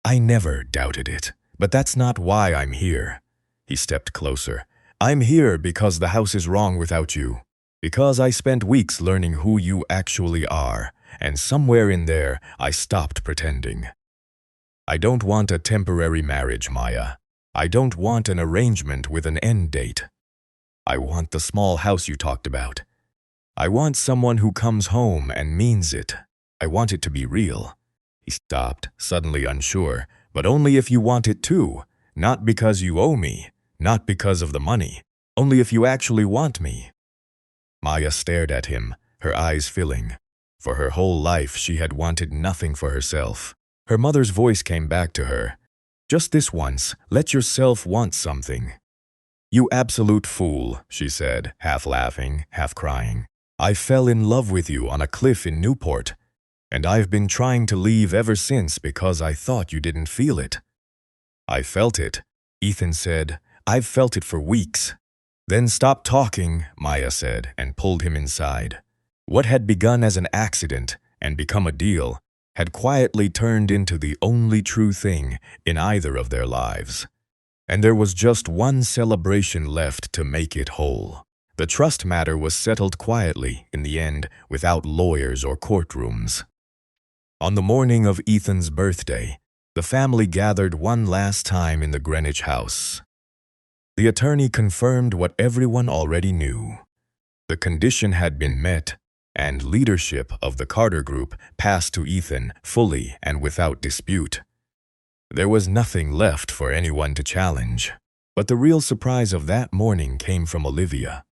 "I never doubted it, but that's not why I'm here." He stepped closer. "I'm here because the house is wrong without you. Because I spent weeks learning who you actually are, and somewhere in there I stopped pretending. I don't want a temporary marriage, Maya. I don't want an arrangement with an end date. I want the small house you talked about. I want someone who comes home and means it. I want it to be real." He stopped, suddenly unsure. "But only if you want it too. Not because you owe me. Not because of the money. Only if you actually want me." Maya stared at him, her eyes filling. For her whole life she had wanted nothing for herself. Her mother's voice came back to her. "Just this once, let yourself want something." "You absolute fool," she said, half laughing, half crying. "I fell in love with you on a cliff in Newport, and I've been trying to leave ever since because I thought you didn't feel it." "I felt it," Ethan said. "I've felt it for weeks." "Then stop talking," Maya said, and pulled him inside. What had begun as an accident and become a deal had quietly turned into the only true thing in either of their lives. And there was just one celebration left to make it whole. The trust matter was settled quietly, in the end, without lawyers or courtrooms. On the morning of Ethan's birthday, the family gathered one last time in the Greenwich house. The attorney confirmed what everyone already knew. The condition had been met, and leadership of the Carter Group passed to Ethan fully and without dispute. There was nothing left for anyone to challenge. But the real surprise of that morning came from Olivia.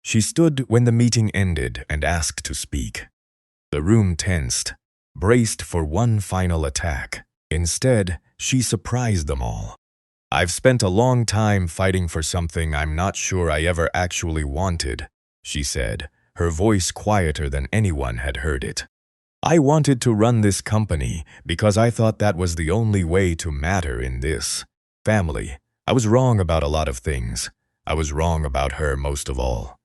She stood when the meeting ended and asked to speak. The room tensed, braced for one final attack. Instead, she surprised them all. "I've spent a long time fighting for something I'm not sure I ever actually wanted," she said, her voice quieter than anyone had heard it. "I wanted to run this company because I thought that was the only way to matter in this family. I was wrong about a lot of things. I was wrong about her most of all."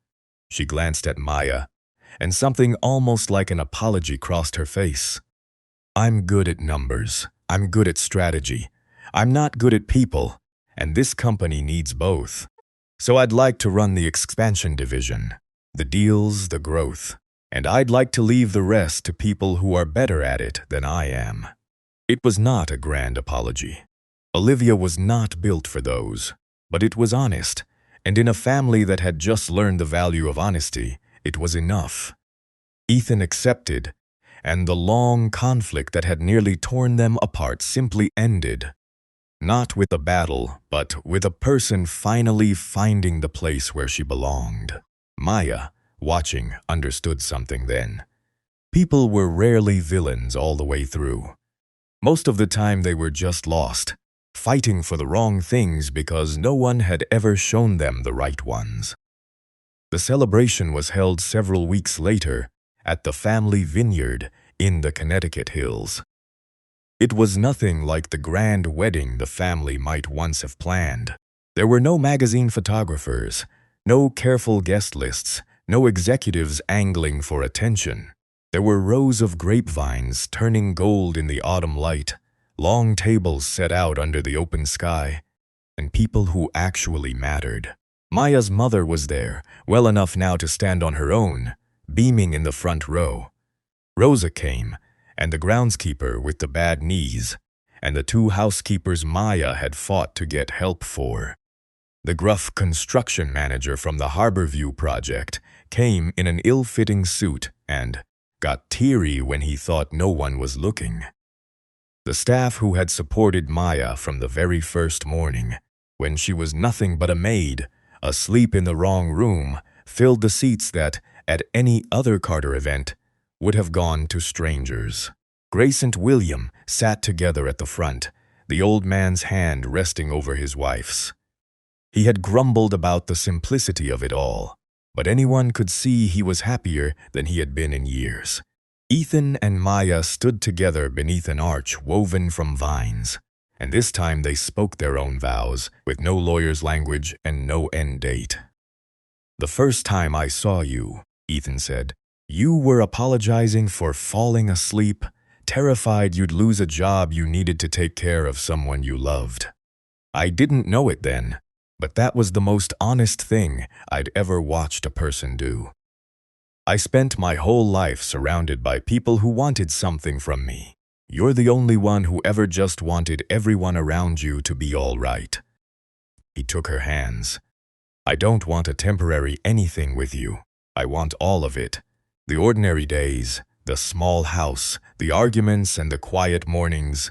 She glanced at Maya, and something almost like an apology crossed her face. "I'm good at numbers. I'm good at strategy. I'm not good at people, and this company needs both. So I'd like to run the expansion division, the deals, the growth, and I'd like to leave the rest to people who are better at it than I am." It was not a grand apology. Olivia was not built for those, but it was honest, and in a family that had just learned the value of honesty, it was enough. Ethan accepted, and the long conflict that had nearly torn them apart simply ended. Not with a battle, but with a person finally finding the place where she belonged. Maya, watching, understood something then. People were rarely villains all the way through. Most of the time they were just lost, fighting for the wrong things because no one had ever shown them the right ones. The celebration was held several weeks later at the family vineyard in the Connecticut hills. It was nothing like the grand wedding the family might once have planned. There were no magazine photographers, no careful guest lists, no executives angling for attention. There were rows of grapevines turning gold in the autumn light, long tables set out under the open sky, and people who actually mattered. Maya's mother was there, well enough now to stand on her own, beaming in the front row. Rosa came, and the groundskeeper with the bad knees, and the two housekeepers Maya had fought to get help for. The gruff construction manager from the Harborview project came in an ill-fitting suit and, got teary when he thought no one was looking. The staff who had supported Maya from the very first morning, when she was nothing but a maid, asleep in the wrong room, filled the seats that, at any other Carter event, would have gone to strangers. Grace and William sat together at the front, the old man's hand resting over his wife's. He had grumbled about the simplicity of it all, but anyone could see he was happier than he had been in years. Ethan and Maya stood together beneath an arch woven from vines, and this time they spoke their own vows, with no lawyer's language and no end date. "The first time I saw you," Ethan said, "you were apologizing for falling asleep, terrified you'd lose a job you needed to take care of someone you loved. I didn't know it then, but that was the most honest thing I'd ever watched a person do. I spent my whole life surrounded by people who wanted something from me. You're the only one who ever just wanted everyone around you to be all right." He took her hands. "I don't want a temporary anything with you. I want all of it. The ordinary days, the small house, the arguments and the quiet mornings.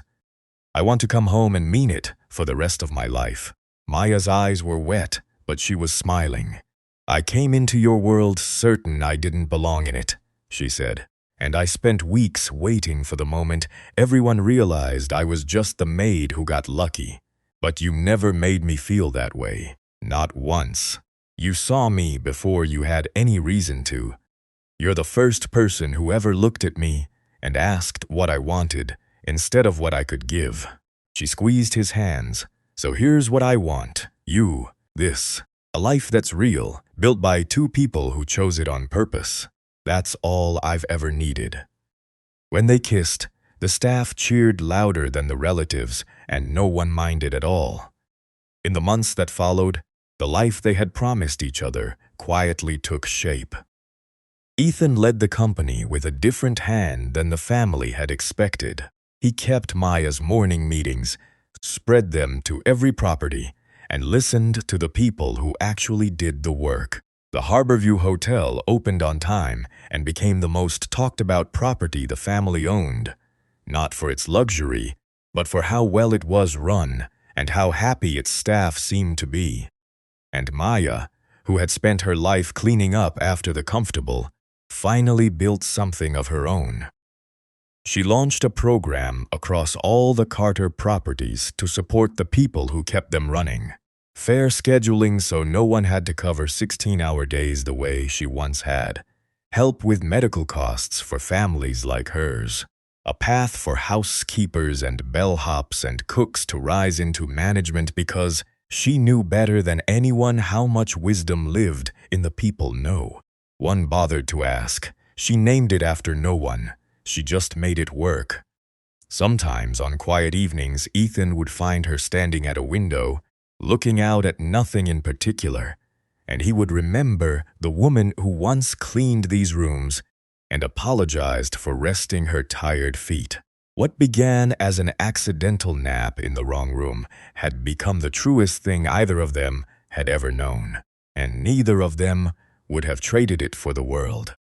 I want to come home and mean it for the rest of my life." Maya's eyes were wet, but she was smiling. "I came into your world certain I didn't belong in it," she said, "and I spent weeks waiting for the moment everyone realized I was just the maid who got lucky. But you never made me feel that way. Not once. You saw me before you had any reason to. You're the first person who ever looked at me and asked what I wanted instead of what I could give." She squeezed his hands. "So here's what I want. This. A life that's real, built by two people who chose it on purpose. That's all I've ever needed." When they kissed, the staff cheered louder than the relatives, and no one minded at all. In the months that followed, the life they had promised each other quietly took shape. Ethan led the company with a different hand than the family had expected. He kept Maya's morning meetings, spread them to every property, and listened to the people who actually did the work. The Harborview Hotel opened on time and became the most talked-about property the family owned, not for its luxury, but for how well it was run and how happy its staff seemed to be. And Maya, who had spent her life cleaning up after the comfortable, finally built something of her own. She launched a program across all the Carter properties to support the people who kept them running. Fair scheduling so no one had to cover 16-hour days the way she once had. Help with medical costs for families like hers. A path for housekeepers and bellhops and cooks to rise into management because she knew better than anyone how much wisdom lived in the people no one bothered to ask. She named it after no one. She just made it work. Sometimes on quiet evenings, Ethan would find her standing at a window, looking out at nothing in particular, and he would remember the woman who once cleaned these rooms and apologized for resting her tired feet. What began as an accidental nap in the wrong room had become the truest thing either of them had ever known, and neither of them would have traded it for the world.